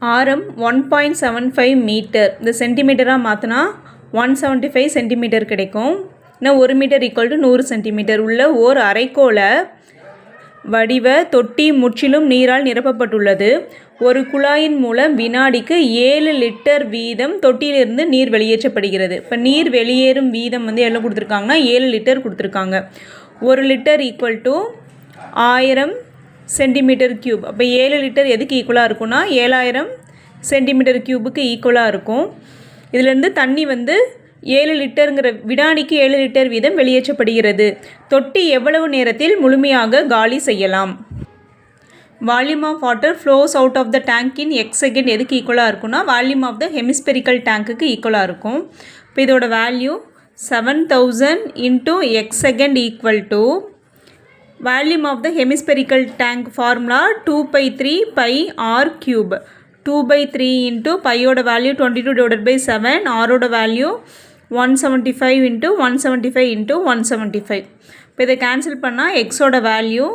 ஆரம் 1.75 மீட்டர். இந்த சென்டிமீட்டராக மாற்றினா 175 சென்டிமீட்டர் கிடைக்கும். இன்னும் 1 மீட்டர் ஈக்குவல் டு 100 சென்டிமீட்டர் உள்ள ஓர் அரைக்கோள வடிவ தொட்டி முற்றிலும் நீரால் நிரப்பப்பட்டுள்ளது. ஒரு குழாயின் மூலம் வினாடிக்கு 7 லிட்டர் வீதம் தொட்டியிலிருந்து நீர் வெளியேற்றப்படுகிறது. இப்போ நீர் வெளியேறும் வீதம் வந்து எவ்வளோ கொடுத்துருக்காங்கன்னா 7 லிட்டர் கொடுத்துருக்காங்க. 1 litre equal to 1000 centimetre cube. அப்போ 7 லிட்டர் எதுக்கு ஈக்குவலாக இருக்கும்னா 7000 சென்டிமீட்டர் க்யூபுக்கு ஈக்குவலாக இருக்கும். இதிலேருந்து தண்ணி வந்து 7 லிட்டருங்கிற வினாடிக்கு 7 லிட்டர் வீதம் வெளியேற்றப்படுகிறது. தொட்டி எவ்வளவு நேரத்தில் முழுமையாக காலி செய்யலாம்? Volume of water flows out of the tank in x second எதுக்கு ஈக்குவலாக இருக்கும்னா வால்யூம் ஆஃப் த ஹெமிஸ்பெரிக்கல் டேங்க்குக்கு ஈக்குவலாக இருக்கும். இப்போ இதோட value 7000 into x second equal to volume of the hemispherical tank formula 2/3 pi R cube. 2/3 into பையோட value 22/7, ஆரோட வேல்யூ 175 இன்ட்டு 175 இன்ட்டு 175. இப்போ இதை கேன்சல் பண்ணால் எக்ஸோட வேல்யூ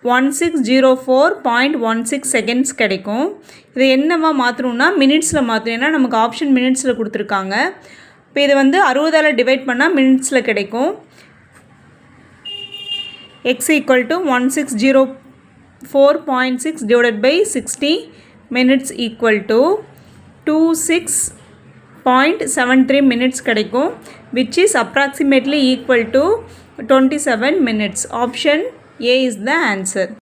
1604.16 செகண்ட்ஸ் கிடைக்கும். இதை என்னவா மாற்றணும்னா மினிட்ஸில் மாற்றணும். ஏன்னா நமக்கு ஆப்ஷன் மினிட்ஸில் கொடுத்துருக்காங்க. இப்போ இதை வந்து 60ஆல் டிவைட் பண்ணால் மினிட்ஸில் கிடைக்கும். x equal to 1604.6 divided by 60 minutes equal to 26.73 minutes கிடைக்கும், which is approximately equal to 27 minutes. Option A is the answer.